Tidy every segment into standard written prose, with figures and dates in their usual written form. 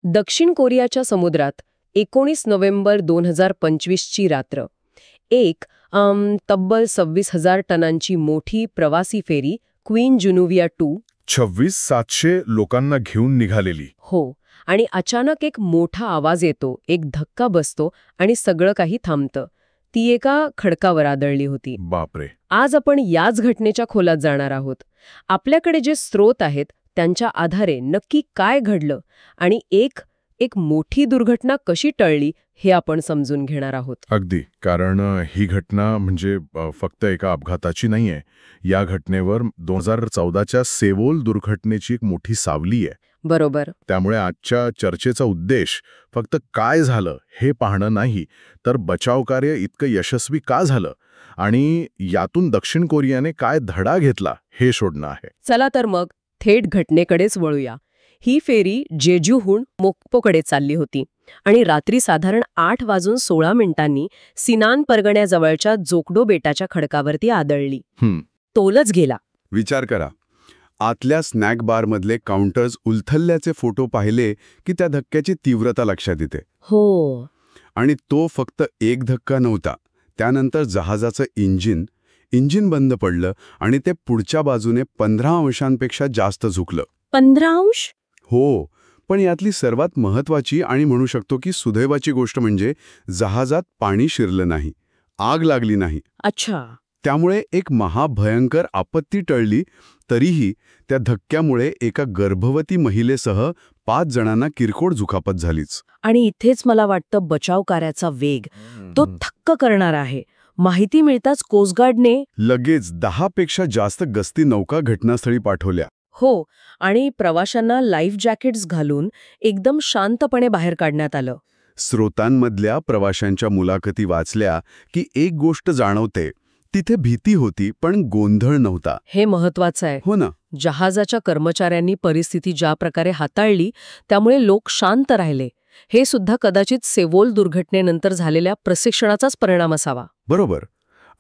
दक्षिण कोरियाच्या समुद्रात 19 नोव्हेंबर 2025 ची रात्र. एक तब्बल 26,000 टनांची मोठी प्रवासी फेरी क्वीन जुनुविया 2. 26,700 लोकांना घेऊन निघालेली. हो, आणि अचानक एक मोठा आवाज येतो, एक धक्का बसतो आणि सगळं काही थांबतं. ती एका खडकावर आदळली होती. बापरे. आज आपण याच घटनेच्या खोलात जाणार आहोत. आपल्याकडे जे स्रोत आहेत त्यांच्या आधारे नक्की काय घडलं आणि एक मोठी दुर्घटना कशी टळली हे आपण समजून घेणार आहोत. अगदी, कारण ही घटना म्हणजे फक्त एका अपघाताची नाहीये. या घटनेवर 2014च्या सेवोल दुर्घटनेची एक मोठी सावली आहे. बरोबर. त्यामुळे आजच्या चर्चेचा उद्देश फक्त काय झालं हे पाहणं नाही, तर बचावकार्य इतकं यशस्वी का झालं आणि यातून दक्षिण कोरियाने काय धडा घेतला हे शोधणं आहे. चला तर मग थेट घटनेकडेच वळूया. ही फेरी जेजूहून मोक्पोकडे चालली होती आणि रात्री साधारण 8:16 सिनान परगण्याजवळच्या जोकडो बेटाच्या खडकावरती आदळली. तोलच गेला. विचार करा, आतल्या स्नॅक बारमधले काउंटर्स उलथलल्याचे फोटो पाहिले की त्या धक्क्याची तीव्रता लक्षात येते. हो. आणि तो फक्त एक धक्का नव्हता. त्यानंतर जहाजाचं इंजिन बंद पडलं आणि ते पुढच्या बाजूने 15 अंशांपेक्षा जास्त झुकलं. 15 अंश? हो, पण यातली सर्वात महत्वाची आणि म्हणू शकतो की सुदैवाची गोष्ट म्हणजे जहाजात पाणी शिरलं नाही, आग लागली नाही. अच्छा. त्यामुळे एक महाभयंकर आपत्ती टळली. तरीही त्या धक्क्यामुळे एका गर्भवती महिलेसह 5 जणांना किरकोळ दुखापत झालीच. आणि इथेच मला वाटतं बचाव कार्याचा वेग तो थक्क करणार आहे. माहिती मिळताच कोस्टगार्डने लगेच 10 पेक्षा जास्त गस्ती नौका घटनास्थळी पाठवल्या. हो, आणि प्रवाशांना लाईफ जॅकेट्स घालून एकदम शांतपणे बाहेर काढण्यात आलं. स्रोतांमधल्या प्रवाशांच्या मुलाखती वाचल्या की एक गोष्ट जाणवते, तिथे भीती होती पण गोंधळ नव्हता. हे महत्वाचं आहे. हो ना. जहाजाच्या कर्मचाऱ्यांनी परिस्थिती ज्या प्रकारे हाताळली त्यामुळे लोक शांत राहिले. हे सुद्धा कदाचित सेवोल दुर्घटनेनंतर झालेल्या प्रशिक्षणाचाच परिणाम असावा. बरोबर.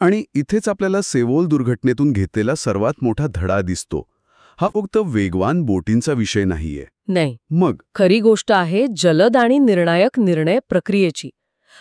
आणि इथेच आपल्याला सेवोल दुर्घटनेतून घेतलेला सर्वात मोठा धडा दिसतो. हा फक्त वेगवान बोटींचा विषय नाहीये. नाही, मग खरी गोष्ट आहे जलद आणि निर्णायक निर्णय प्रक्रियेची.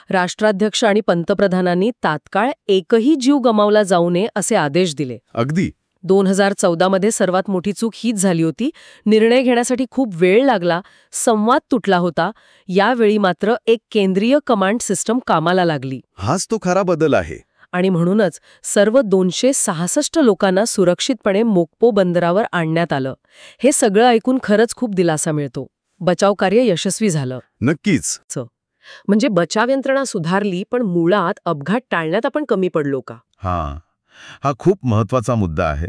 राष्ट्राध्यक्ष आणि पंतप्रधानांनी तात्काळ एकही जीव गमावला जाऊ नये असे आदेश दिले. अगदी. 2014 सर्वात मोठी चूक हीच झाली होती. निर्णय घेण्यासाठी खूप वेळ लागला, संवाद तुटला होता. यावेळी मात्र एक केंद्रीय कमांड सिस्टम कामाला लागली. हाच तो खरा बदल आहे. आणि म्हणूनच सर्व 266 लोकांना सुरक्षितपणे मोक्पो बंदरावर आणण्यात आलं. हे सगळं ऐकून खरंच खूप दिलासा मिळतो. बचावकार्य यशस्वी झालं. नक्कीच. म्हणजे बचाव यंत्रणा सुधारली, पण मुळात अपघात टाळण्यात आपण कमी पडलो का? हा खूप महत्वाचा मुद्दा आहे.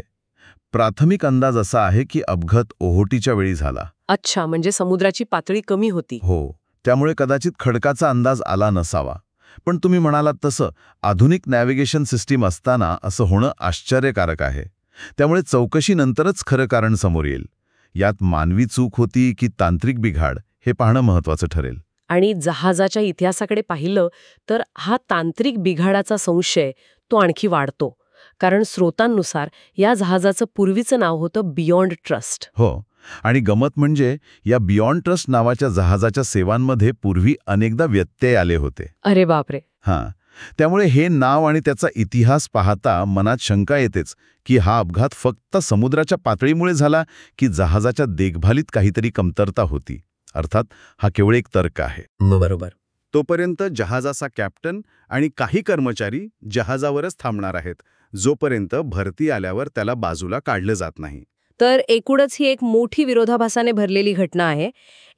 प्राथमिक अंदाज असा आहे की अपघात ओहोटीच्या वेळी झाला. अच्छा, म्हणजे समुद्राची पातळी कमी होती. हो, त्यामुळे कदाचित खडकाचा अंदाज आला नसावा. पण तुम्ही म्हणालात तसं आधुनिक नॅव्हिगेशन सिस्टीम असताना असं होणं आश्चर्यकारक आहे. त्यामुळे चौकशीनंतरच खरं कारण समोर येईल. यात मानवी चूक होती की तांत्रिक बिघाड हे पाहणं महत्वाचं ठरेल. आणि जहाजाच्या इतिहासाकडे पाहिलं तर हा तांत्रिक बिघाडाचा संशय तो आणखी वाढतो. कारण स्रोतांनुसार या जहाजाचं पूर्वीचं नाव होतं बियॉन्ड ट्रस्ट. हो, आणि गमत म्हणजे या बियॉन्ड ट्रस्ट नावाच्या जहाजाच्या सेवांमध्ये पूर्वी अनेकदा व्यत्यय आले होते. अरे बापरे. त्यामुळे हे नाव आणि त्याचा इतिहास पाहता मनात शंका येतेच की हा अपघात फक्त समुद्राच्या पातळीमुळे झाला की जहाजाच्या देखभालीत काहीतरी कमतरता होती. अर्थात हा केवळ एक तर्क आहे. बरोबर. तोपर्यंत जहाजाचा कॅप्टन आणि काही कर्मचारी जहाजावरच थांबणार आहेत, जोपर्यंत भरती आल्यावर त्याला बाजूला काढलं जात नाही. तर एकूणच ही एक मोठी विरोधाभासाने भरलेली घटना आहे.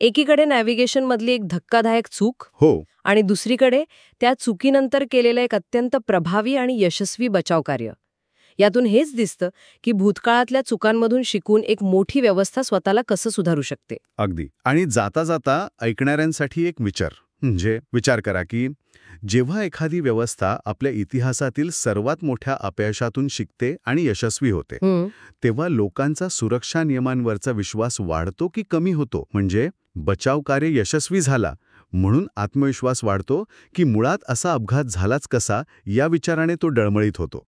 एकीकडे नॅव्हिगेशन मधली एक धक्कादायक चूक. हो. आणि दुसरीकडे त्या चुकीनंतर केलेलं एक अत्यंत प्रभावी आणि यशस्वी बचावकार्य. यातून हेच दिसतं की भूतकाळातल्या चुकांमधून शिकून एक मोठी व्यवस्था स्वतःला कसं सुधारू शकते. अगदी. आणि जाता जाता ऐकणाऱ्यांसाठी एक विचार करा की जेव्हा एखादी व्यवस्था आपल्या इतिहासातील सर्वात मोठ्या अपयशातून शिकते आणि यशस्वी होते, तेव्हा लोकांचा सुरक्षा नियमांवरचा विश्वास वाढतो की कमी होतो? म्हणजे बचाव कार्य यशस्वी झाला म्हणून आत्मविश्वास वाढतो की मुळात असा अपघात झालाच कसा या विचाराने तो डळमळीत होतो?